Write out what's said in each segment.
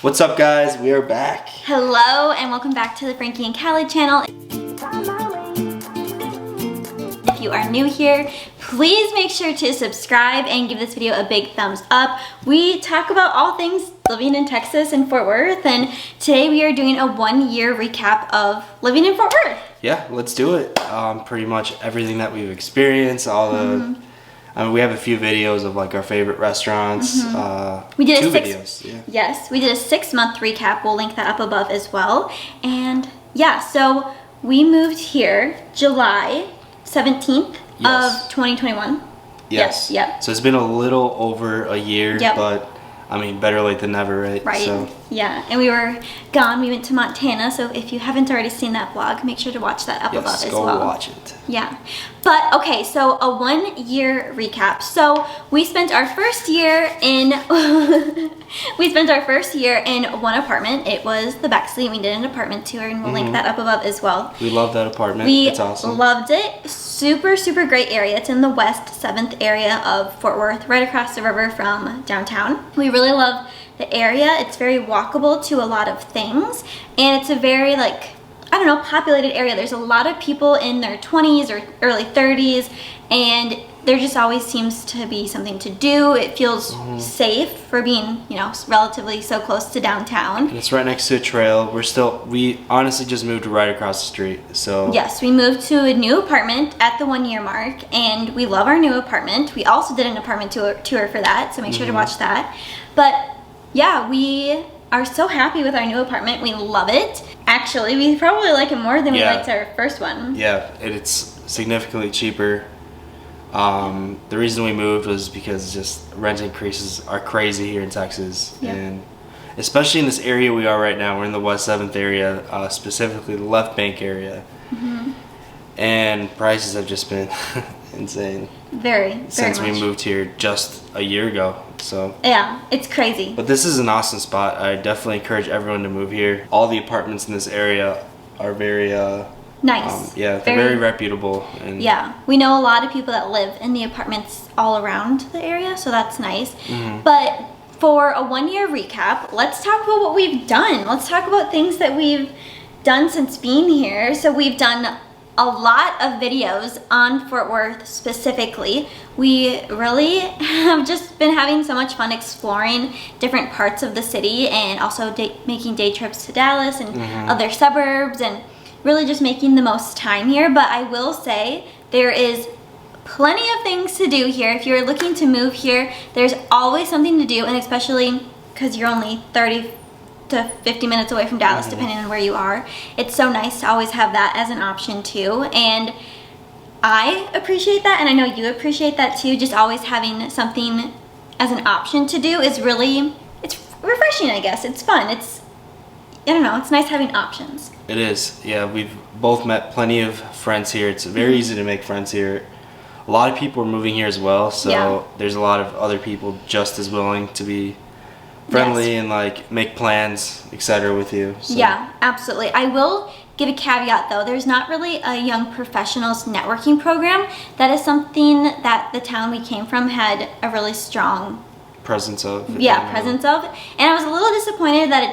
What's up, guys? We are back. Hello and welcome back to the Frankie and Callie channel. If you are new here, please make sure to subscribe and give this video a big thumbs up. We talk about all things living in Texas and Fort Worth, and today we are doing a 1-year recap of living in Fort Worth. Yeah, let's do it. Pretty much everything that we've experienced, all the we have a few videos of like our favorite restaurants. We did two a videos. Yeah. Yes, we did a 6-month recap. We'll link that up above as well. And yeah, so we moved here July 17th of 2021. Yes. Yep. So it's been a little over a year, Yep. but I mean, better late than never, right? Right. So, yeah, and we were gone. We went to Montana, so if you haven't already seen that vlog, make sure to watch that up above as well. go watch it. Yeah. But okay, so a 1-year recap. So we spent our first year in one apartment. It was the Bexley. We did an apartment tour, and we'll link that up above as well. We love that apartment. It's awesome. Loved it. Super, super great area. It's in the West 7th area of Fort Worth, right across the river from downtown. We really love the area. It's very walkable to a lot of things, and it's a very populated area. There's a lot of people in their 20s or early 30s, and there just always seems to be something to do. It feels safe for being, relatively so close to downtown. And it's right next to a trail. We honestly just moved right across the street. So yes, we moved to a new apartment at the 1-year mark, and we love our new apartment. We also did an apartment tour for that, so make sure to watch that. But yeah, we are so happy with our new apartment. We love it. Actually, we probably like it more than we liked our first one. Yeah, it's significantly cheaper. The reason we moved was because just rent increases are crazy here in Texas. Yeah. And especially in this area we are right now. We're in the West 7th area, specifically the Left Bank area. And prices have just been insane. Very since much. We moved here just a year ago. So yeah, it's crazy. But this is an awesome spot. I definitely encourage everyone to move here. All the apartments in this area are very nice. They're very reputable. And yeah, we know a lot of people that live in the apartments all around the area, so that's nice. But for a 1-year recap, let's talk about what we've done. Let's talk about things that we've done since being here. So we've done a lot of videos on Fort Worth specifically. We really have just been having so much fun exploring different parts of the city, and also making day trips to Dallas and other suburbs, and really just making the most time here. But I will say there is plenty of things to do here. If you're looking to move here, there's always something to do, and especially because you're only 30 to 50 minutes away from Dallas, depending on where you are. It's so nice to always have that as an option too, and I appreciate that, and I know you appreciate that too. Just always having something as an option to do is really, it's refreshing, I guess. It's fun. It's nice having options. It is. Yeah, we've both met plenty of friends here. It's very easy to make friends here. A lot of people are moving here as well, so there's a lot of other people just as willing to be friendly and make plans, etc. with you. So. Yeah, absolutely. I will give a caveat though. There's not really a young professionals networking program. That is something that the town we came from had a really strong presence of. Presence of. And I was a little disappointed that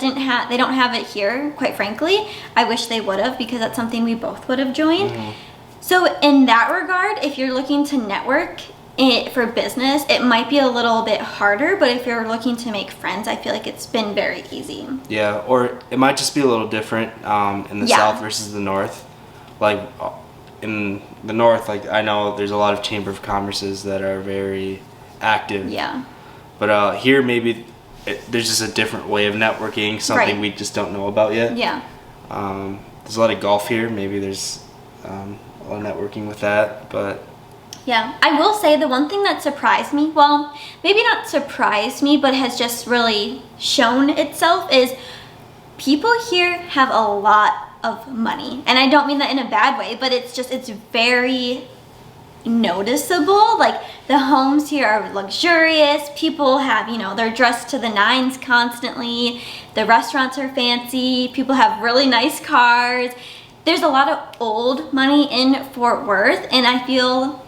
they don't have it here, quite frankly. I wish they would have, because that's something we both would have joined. So in that regard, if you're looking to network for business, it might be a little bit harder, but if you're looking to make friends, I feel like it's been very easy. Yeah, or it might just be a little different in the South versus the North. In the North, I know there's a lot of Chamber of Commerces that are very active. Yeah. But here, maybe there's just a different way of networking, something we just don't know about yet. Yeah. There's a lot of golf here. Maybe there's a lot of networking with that, but... Yeah, I will say the one thing that surprised me, well, maybe not surprised me, but has just really shown itself, is people here have a lot of money. And I don't mean that in a bad way, but it's very noticeable. The homes here are luxurious. People have, they're dressed to the nines constantly. The restaurants are fancy. People have really nice cars. There's a lot of old money in Fort Worth, and I feel,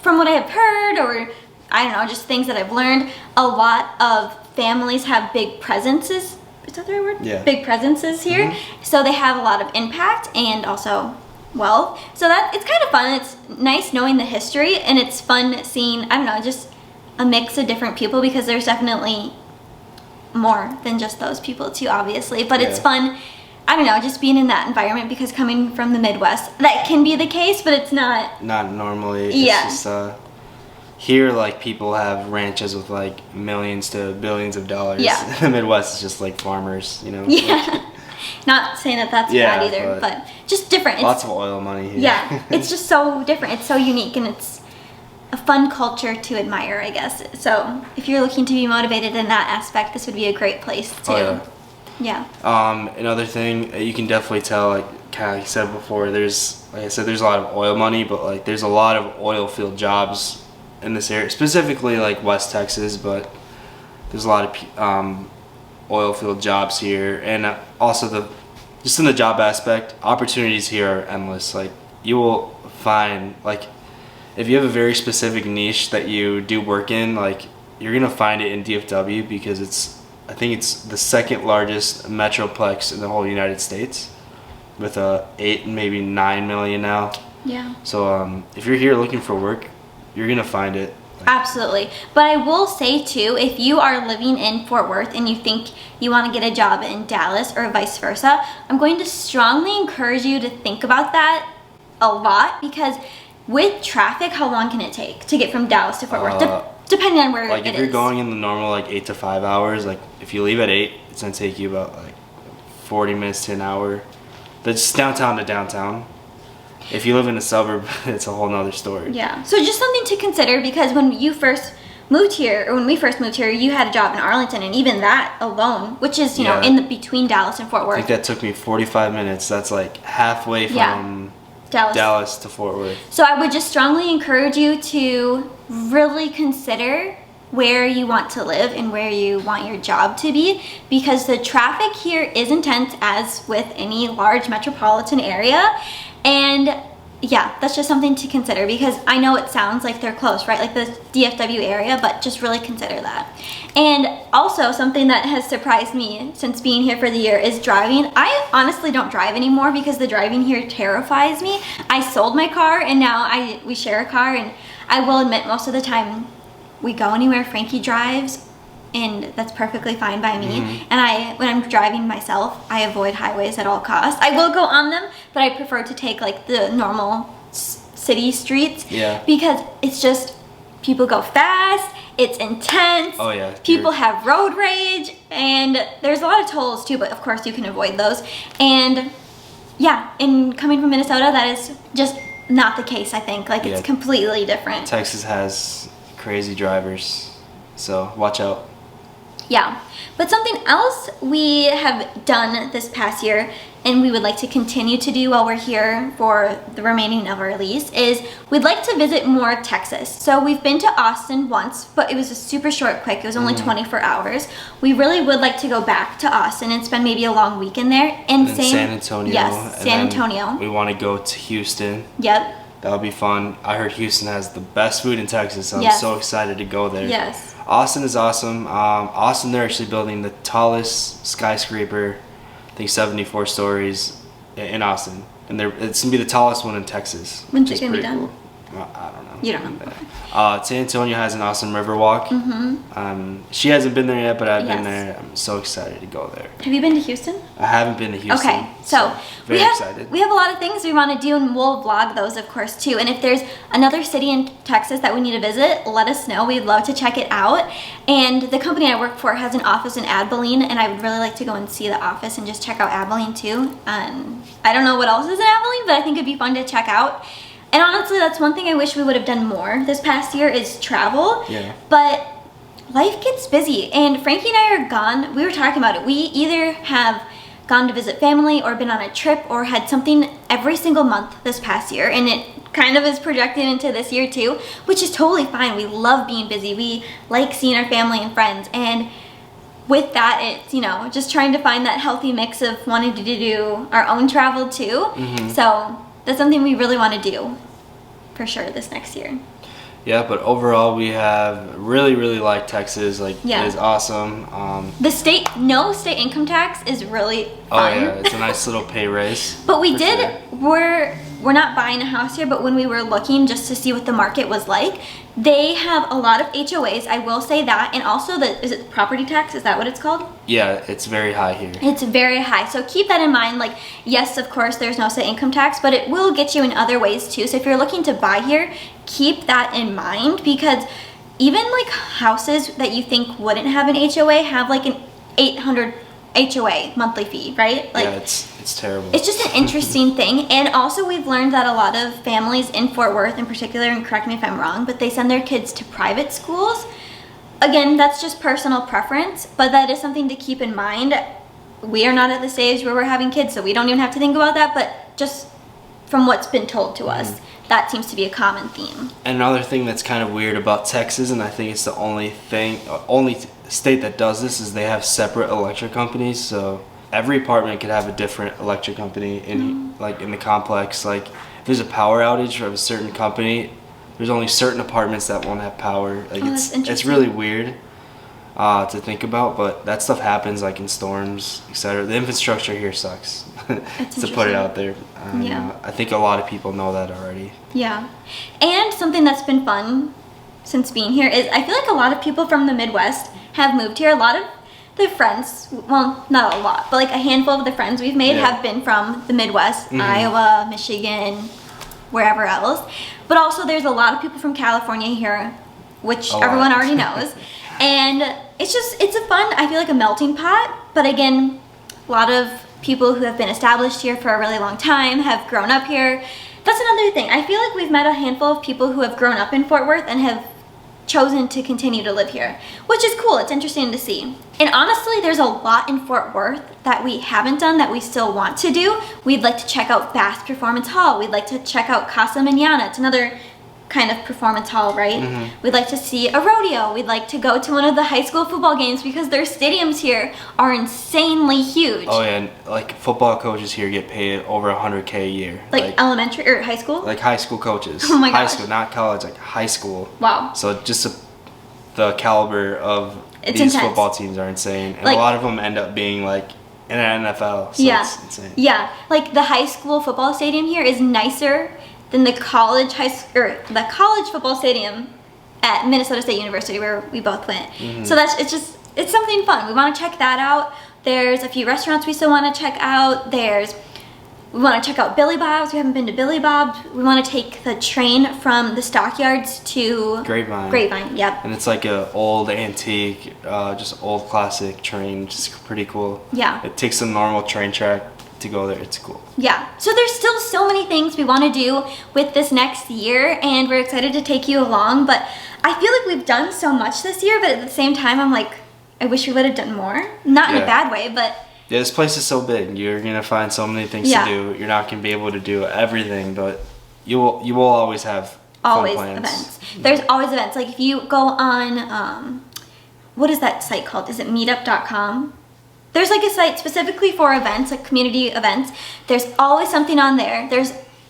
from what I have heard, or I don't know, just things that I've learned, a lot of families have big presences is that the right word? Yeah. Big presences here. So they have a lot of impact and also wealth. So that it's kind of fun. It's nice knowing the history, and it's fun seeing, I don't know, just a mix of different people, because there's definitely more than just those people too, obviously. But it's fun, I don't know, just being in that environment, because coming from the Midwest, that can be the case, but it's not. Not normally. It's just, here, like, people have ranches with, like, millions to billions of dollars. Yeah. The Midwest is just, like, farmers, you know? Yeah. Not saying that that's bad either, but just different. It's, lots of oil money here. Yeah. It's just so different. It's so unique, and it's a fun culture to admire, I guess. So if you're looking to be motivated in that aspect, this would be a great place to. Oh, yeah. Another thing you can definitely tell, like I said before, there's a lot of oil money, but like there's a lot of oil field jobs in this area, specifically like West Texas, but there's a lot of oil field jobs here, and also just in the job aspect, opportunities here are endless. Like you will find, like, if you have a very specific niche that you do work in, like you're gonna find it in DFW, because I think it's the second largest metroplex in the whole United States, with 8 maybe 9 million now. Yeah. So if you're here looking for work, you're gonna find it. Absolutely. But I will say too, if you are living in Fort Worth and you think you want to get a job in Dallas or vice versa, I'm going to strongly encourage you to think about that a lot, because with traffic, how long can it take to get from Dallas to Fort Worth? Depending on where it is. Like if you're going in the normal like 8 to 5 hours, like if you leave at 8, it's gonna take you about like 40 minutes to an hour. That's downtown to downtown. If you live in a suburb, it's a whole nother story. Yeah. So just something to consider, because when you first moved here, or when we first moved here, you had a job in Arlington, and even that alone, which is, you know, in the between Dallas and Fort Worth. I think that took me 45 minutes. That's like halfway from Dallas to Fort Worth. So I would just strongly encourage you to really consider where you want to live and where you want your job to be, because the traffic here is intense, as with any large metropolitan area. And yeah, that's just something to consider, because I know it sounds like they're close, right? Like the DFW area, but just really consider that. And also something that has surprised me since being here for the year is driving. I honestly don't drive anymore, because the driving here terrifies me. I sold my car, and now we share a car, and I will admit most of the time we go anywhere Frankie drives, and that's perfectly fine by me. And when I'm driving myself, I avoid highways at all costs. I will go on them, but I prefer to take like the normal city streets. Yeah. Because it's just, people go fast, it's intense. Oh yeah. People have road rage, and there's a lot of tolls too, but of course you can avoid those. And yeah, in coming from Minnesota, that is just not the case, I think. Like it's completely different. Texas has crazy drivers, so watch out. Yeah, but something else we have done this past year, and we would like to continue to do while we're here for the remaining of our lease, is we'd like to visit more Texas. So we've been to Austin once, but it was a super short, quick. It was only 24 hours. We really would like to go back to Austin and spend maybe a long weekend there. And San Antonio. Yes, San Antonio. We want to go to Houston. Yep. That would be fun. I heard Houston has the best food in Texas, so I'm so excited to go there. Yes. Austin is awesome. Austin, they're actually building the tallest skyscraper, I think 74 stories in Austin. And it's going to be the tallest one in Texas. When's it going to be done? Cool. Well, I don't know. You don't know. San Antonio has an awesome river walk. She hasn't been there yet, but I've been there. I'm so excited to go there. Have you been to Houston? I haven't been to Houston. Okay, so very excited. We have a lot of things we want to do, and we'll vlog those, of course, too. And if there's another city in Texas that we need to visit, let us know. We'd love to check it out. And the company I work for has an office in Abilene, and I would really like to go and see the office and just check out Abilene, too. I don't know what else is in Abilene, but I think it'd be fun to check out. And honestly, that's one thing I wish we would have done more this past year, is travel. Yeah. But life gets busy, and Frankie and I are gone. We were talking about it. We either have gone to visit family or been on a trip or had something every single month this past year, and it kind of is projected into this year too, which is totally fine. We love being busy. We like seeing our family and friends, and with that, it's, you know, just trying to find that healthy mix of wanting to do our own travel too. So that's something we really want to do for sure this next year. Yeah, but overall we have really like Texas. Like Yeah. it is awesome. No state income tax is really Oh fun. yeah, it's a nice little pay raise. But we for did, sure. we're not buying a house here, but when we were looking just to see what the market was like, they have a lot of HOAs, I will say that, and also is it property tax? Is that what it's called? Yeah, it's very high here. It's very high, so keep that in mind. Like, yes, of course, there's no state income tax, but it will get you in other ways too. So if you're looking to buy here, keep that in mind, because even like houses that you think wouldn't have an HOA have like an $800 HOA monthly fee, right? Like, yeah, it's terrible. it's just an interesting thing. And also we've learned that a lot of families in Fort Worth in particular, and correct me if I'm wrong, but they send their kids to private schools. Again, that's just personal preference, but that is something to keep in mind. We are not at the stage where we're having kids, so we don't even have to think about that, but just from what's been told to us, that seems to be a common theme. And another thing that's kind of weird about Texas, and I think it's the only state that does this, is they have separate electric companies. So every apartment could have a different electric company in in the complex. Like if there's a power outage from a certain company, there's only certain apartments that won't have power. Like that's it's really weird to think about, but that stuff happens like in storms, etc. The infrastructure here sucks. To put it out there. Yeah. I think a lot of people know that already. Yeah. And something that's been fun since being here is I feel like a lot of people from the Midwest have moved here. A lot of the friends, well, not a lot, but like a handful of the friends we've made have been from the Midwest, Iowa, Michigan, wherever else. But also there's a lot of people from California here, which everyone already knows. And it's a fun, I feel like a melting pot. But again, a lot of people who have been established here for a really long time have grown up here. That's another thing. I feel like we've met a handful of people who have grown up in Fort Worth and have chosen to continue to live here, which is cool. It's interesting to see. And honestly, there's a lot in Fort Worth that we haven't done that we still want to do. We'd like to check out Bass Performance Hall. We'd like to check out Casa Manana. It's another kind of performance hall, right? We'd like to see a rodeo. We'd like to go to one of the high school football games because their stadiums here are insanely huge. Oh yeah, and like football coaches here get paid over $100K a year. Like elementary or high school? Like high school coaches. Oh my High gosh. school, not college, like high school. Wow. So just the caliber of It's these intense. football teams are insane. And Like- a lot of them end up being like in an NFL. So Yeah. it's insane. Yeah, like the high school football stadium here is nicer than the college football stadium at Minnesota State University where we both went. So it's something fun. We want to check that out. There's a few restaurants we still want to check out. We want to check out Billy Bob's. We haven't been to Billy Bob's. We want to take the train from the Stockyards to Grapevine. Yep. And it's like a old antique, just old classic train, just pretty cool. Yeah. It takes a normal train track to go there. It's cool. Yeah, so there's still so many things we want to do with this next year, and we're excited to take you along, but I feel like we've done so much this year, but at the same time I'm like, I wish we would have done more. Not in a bad way, but yeah, this place is so big. You're gonna find so many things to do. You're not gonna be able to do everything, but you will always have fun plans. Events. There's always events. Like if you go on what is that site called? Is it meetup.com? There's like a site specifically for events, like community events. There's always something on there.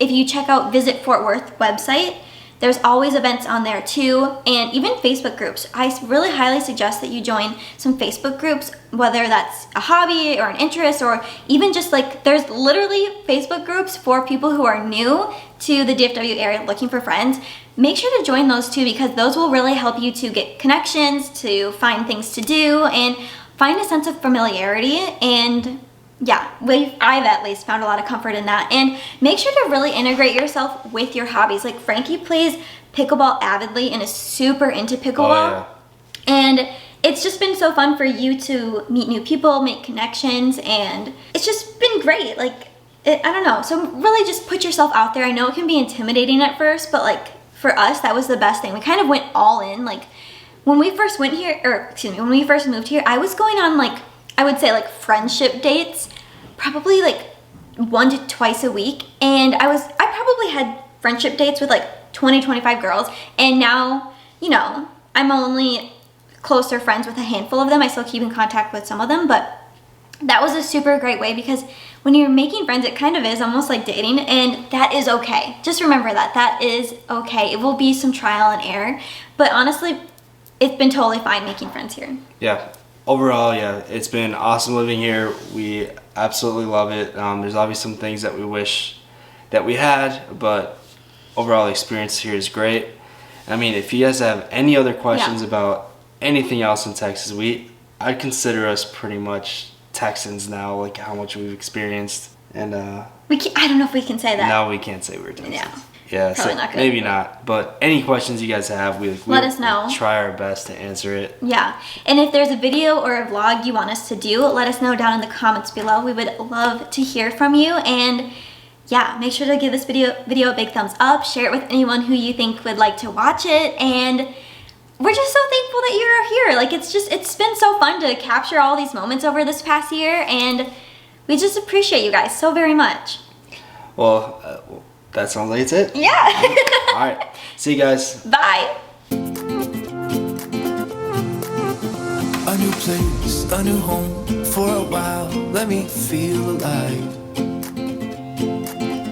If you check out Visit Fort Worth website, there's always events on there too, and even Facebook groups. I really highly suggest that you join some Facebook groups, whether that's a hobby or an interest, or even just like, there's literally Facebook groups for people who are new to the DFW area looking for friends. Make sure to join those too, because those will really help you to get connections, to find things to do, and find a sense of familiarity. And yeah, I've at least found a lot of comfort in that. And make sure to really integrate yourself with your hobbies. Like Frankie plays pickleball avidly and is super into pickleball. And it's just been so fun for you to meet new people, make connections, and it's just been great. Like, I don't know. So really just put yourself out there. I know it can be intimidating at first, but like for us, that was the best thing. We kind of went all in. Like when we first moved here, I was going on like, I would say like friendship dates, probably like 1 to twice a week. And I probably had friendship dates with like 20, 25 girls. And now, I'm only closer friends with a handful of them. I still keep in contact with some of them, but that was a super great way, because when you're making friends, it kind of is almost like dating, and that is okay. Just remember that. That is okay. It will be some trial and error, but honestly, it's been totally fine making friends here. Yeah. Overall, yeah, it's been awesome living here. We absolutely love it. There's obviously some things that we wish that we had, but overall the experience here is great. I mean, if you guys have any other questions about anything else in Texas, I consider us pretty much Texans now, like how much we've experienced. And I don't know if we can say that. No, we can't say we're Texans. Yeah, probably not good. Maybe not. But any questions you guys have, we let us know. Try our best to answer it. Yeah, and if there's a video or a vlog you want us to do, let us know down in the comments below. We would love to hear from you. And yeah, make sure to give this video a big thumbs up. Share it with anyone who you think would like to watch it. And we're just so thankful that you're here. Like, it's been so fun to capture all these moments over this past year, and we just appreciate you guys so very much. Well, that sounds like it's it. Yeah. All right. See you guys. Bye. A new place, a new home. For a while, let me feel alive.